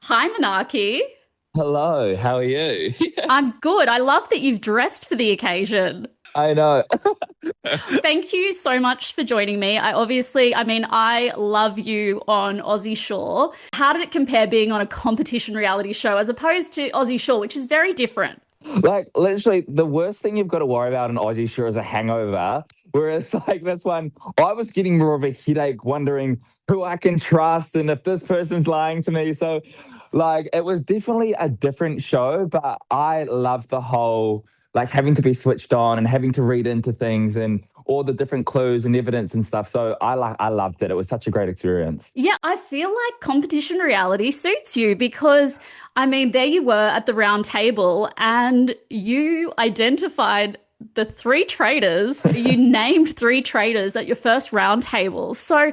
Hi, Monarchy. Hello, how are you? I'm good. I love that you've dressed for the occasion. I know. Thank you so much for joining me. I love you on Aussie Shore. How did it compare being on a competition reality show as opposed to Aussie Shore, which is very different? Like, literally, the worst thing you've got to worry about in Aussie Shore is a hangover. Whereas, like, this one, I was getting more of a headache wondering who I can trust and if this person's lying to me. So, like, it was definitely a different show, but I love the whole, like, having to be switched on and having to read into things and all the different clues and evidence and stuff. So, I loved it. It was such a great experience. Yeah, I feel like competition reality suits you because, there you were at the round table and you identified the three traitors. You named three traitors at your first round table. So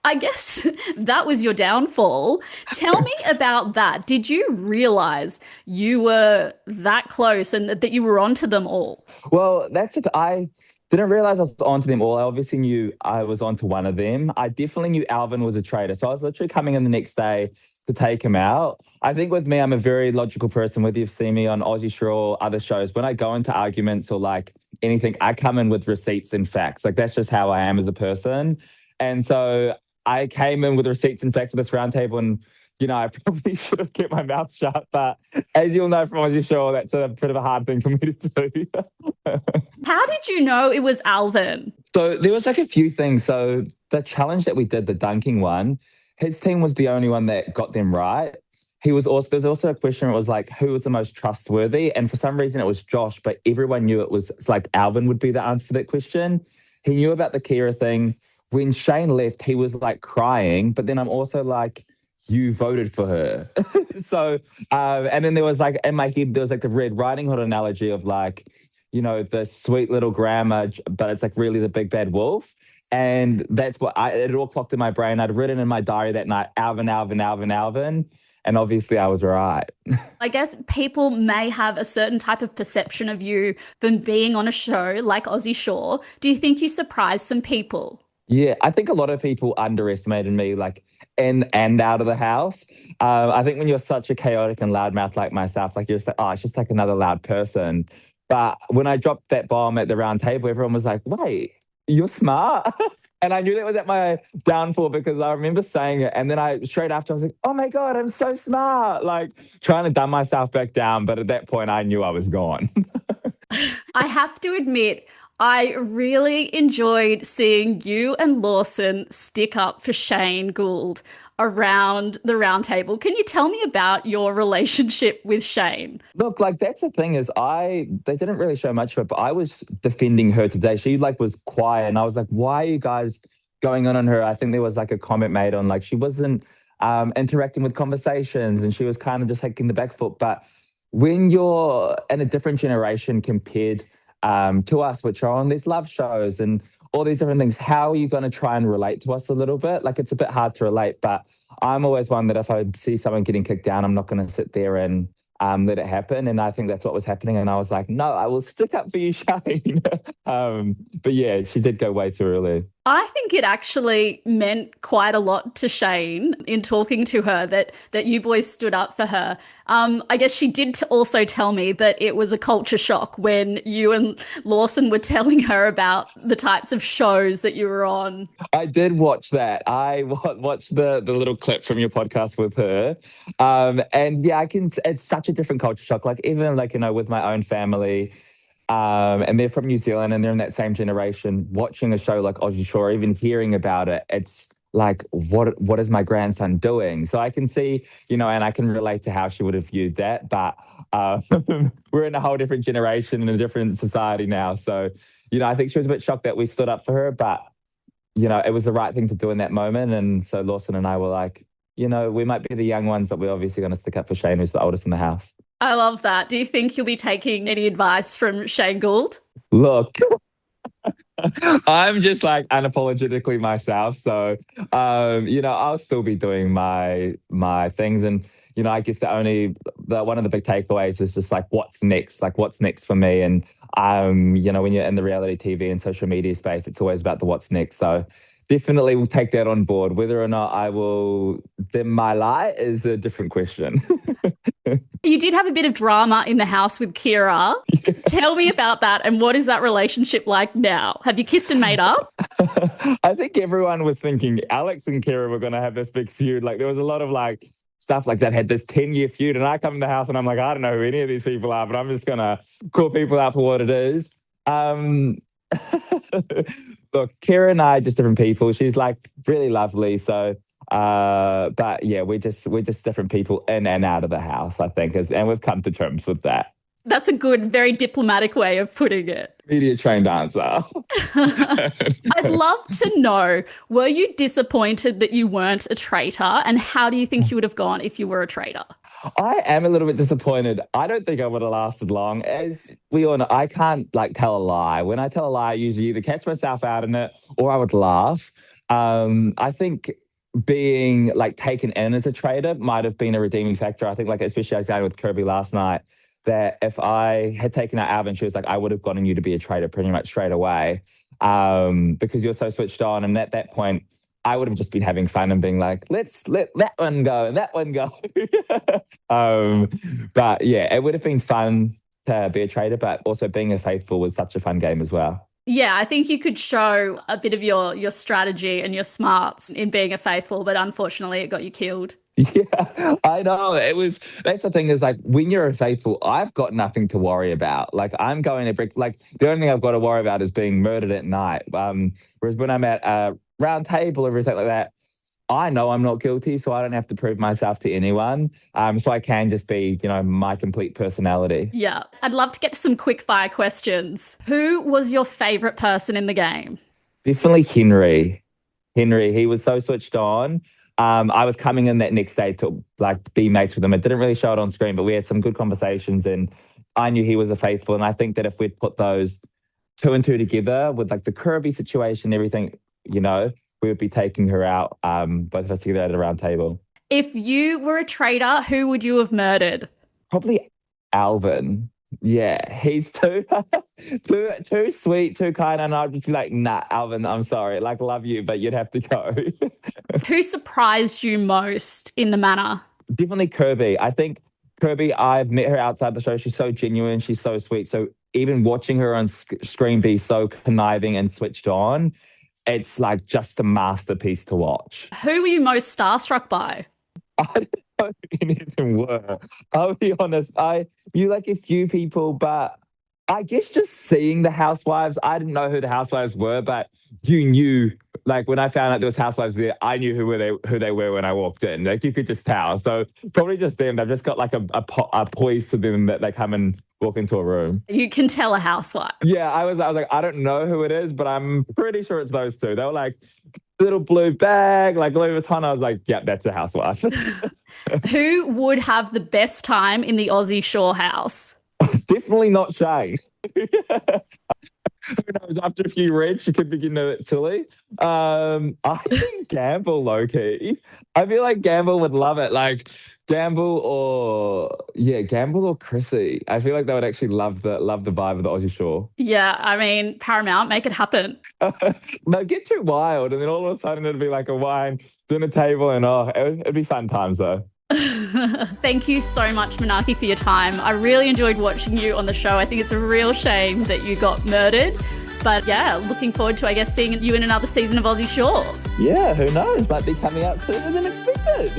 I guess that was your downfall. Tell me about that. Did you realize you were that close and that you were onto them all? Well, that's it. I didn't realize I was onto them all. I obviously knew I was onto one of them. I definitely knew Alvin was a traitor. So I was literally coming in the next day to take him out. I think with me, I'm a very logical person, whether you've seen me on Aussie Shore or other shows. When I go into arguments or like anything, I come in with receipts and facts. Like that's just how I am as a person. And so I came in with receipts and facts at this roundtable and I probably should have kept my mouth shut, but as you'll know from Aussie Shore, that's a bit of a hard thing for me to do. How did you know it was Alvin? So there was like a few things. So the challenge that we did, the dunking one, his team was the only one that got them right. He was also There's also a question. It was like who was the most trustworthy, and for some reason it was Josh, but everyone knew it was it's like Alvin would be the answer for that question. He knew about the Kira thing. When Shane left, he was like crying, but then I'm also like, you voted for her. So, and then there was like in my head, there was like the Red Riding Hood analogy of like, the sweet little grandma, but it's like really the big bad wolf. And that's it all clocked in my brain. I'd written in my diary that night, Alvin, Alvin, Alvin, Alvin. And obviously I was right. I guess people may have a certain type of perception of you from being on a show like Aussie Shore. Do you think you surprised some people? Yeah, I think a lot of people underestimated me, like in and out of the house. I think when you're such a chaotic and loudmouth like myself, like you're just like, oh, it's just like another loud person. But when I dropped that bomb at the round table, everyone was like, wait, you're smart. And I knew that was at my downfall because I remember saying it. And then straight after, I was like, oh my God, I'm so smart. Like trying to dumb myself back down. But at that point, I knew I was gone. I have to admit, I really enjoyed seeing you and Lawson stick up for Shane Gould around the round table. Can you tell me about your relationship with Shane? Look, like that's the thing is they didn't really show much of it, but I was defending her today. She like was quiet and I was like, why are you guys going on her? I think there was like a comment made on like she wasn't interacting with conversations and she was kind of just taking the back foot. But when you're in a different generation compared to us, which are on these love shows and all these different things, how are you going to try and relate to us a little bit? Like it's a bit hard to relate, but I'm always one that if I see someone getting kicked down, I'm not going to sit there and let it happen. And I think that's what was happening. And I was like, no, I will stick up for you, Shane. But yeah, she did go way too early. I think it actually meant quite a lot to Shane in talking to her that you boys stood up for her. I guess she did also tell me that it was a culture shock when you and Lawson were telling her about the types of shows that you were on. I did watch that. I watched the little clip from your podcast with her. And yeah, it's such a different culture shock. Like even like, with my own family, and they're from New Zealand and they're in that same generation. Watching a show like Aussie Shore, even hearing about it, it's like, what is my grandson doing? So I can see, and I can relate to how she would have viewed that. But uh, we're in a whole different generation and a different society now. So, I think she was a bit shocked that we stood up for her, but it was the right thing to do in that moment. And so Lawson and I were like, we might be the young ones, but we're obviously going to stick up for Shane, who's the oldest in the house. I love that. Do you think you'll be taking any advice from Shane Gould? Look, I'm just like unapologetically myself. So, I'll still be doing my things. And, I guess the one of the big takeaways is just like, what's next? Like, what's next for me? And, when you're in the reality TV and social media space, it's always about the what's next. So definitely will take that on board. Whether or not I will dim my light is a different question. You did have a bit of drama in the house with Kira. Yeah. Tell me about that, and what is that relationship like now? Have you kissed and made up? I think everyone was thinking Alex and Kira were going to have this big feud. Like there was a lot of like stuff like that had this 10-year feud, and I come in the house and I'm like, I don't know who any of these people are, but I'm just going to call people out for what it is. Look, Kira and I are just different people. She's like really lovely. So, but yeah, we're just different people in and out of the house, I think, and we've come to terms with that. That's a good, very diplomatic way of putting it. Media trained answer. I'd love to know, were you disappointed that you weren't a traitor, and how do you think you would have gone if you were a traitor? I am a little bit disappointed. I don't think I would have lasted long. As we all know, I can't like tell a lie. When I tell a lie, I usually either catch myself out in it or I would laugh. I think being like taken in as a traitor might have been a redeeming factor. I think like especially I was saying with Kirby last night, that if I had taken out Alvin, she was like, I would have gotten you to be a traitor pretty much straight away because you're so switched on. And at that point, I would have just been having fun and being like, let's let that one go and that one go. But yeah, it would have been fun to be a traitor, but also being a faithful was such a fun game as well. Yeah, I think you could show a bit of your strategy and your smarts in being a faithful, but unfortunately it got you killed. Yeah, I know. That's the thing is like when you're a faithful, I've got nothing to worry about. Like I'm going to break, like the only thing I've got to worry about is being murdered at night. Whereas when I'm at a round table or everything like that, I know I'm not guilty, so I don't have to prove myself to anyone. So I can just be, my complete personality. Yeah. I'd love to get to some quick fire questions. Who was your favorite person in the game? Definitely Henry. He was so switched on. I was coming in that next day to like be mates with him. It didn't really show it on screen, but we had some good conversations and I knew he was a faithful. And I think that if we'd put those two and two together with like the Kirby situation, everything, we would be taking her out, both of us together at a round table. If you were a traitor, who would you have murdered? Probably Alvin. Yeah, he's too sweet, too kind, and I'd just be like, nah, Alvin, I'm sorry. Like, love you, but you'd have to go. Who surprised you most in the manor? Definitely Kirby. I think Kirby, I've met her outside the show. She's so genuine. She's so sweet. So even watching her on screen be so conniving and switched on, it's like just a masterpiece to watch. Who were you most starstruck by? I don't know if any of them were. I'll be honest. You like a few people, but I guess just seeing the Housewives, I didn't know who the Housewives were, but you knew, like when I found out there was Housewives there, I knew who they were when I walked in. Like you could just tell. So probably just them. They've just got like a poise to them that they come and walk into a room. You can tell a housewife. Yeah, I was like, I don't know who it is, but I'm pretty sure it's those two. They were like little blue bag, like Louis Vuitton. I was like, yeah, that's a housewife. Who would have the best time in the Aussie Shore house? Definitely not Shane. Who knows? After a few reads, she could begin to silly. I think Gamble, low-key. I feel like Gamble would love it. Like Gamble or Chrissy. I feel like they would actually love the vibe of the Aussie Shore. Yeah, I mean, Paramount, make it happen. No, get too wild, and then all of a sudden it'd be like a wine dinner table, and it'd be fun times though. Thank you so much, Manaaki, for your time. I really enjoyed watching you on the show. I think it's a real shame that you got murdered. But yeah, looking forward to, I guess, seeing you in another season of Aussie Shore. Yeah, who knows? Might be coming out sooner than expected.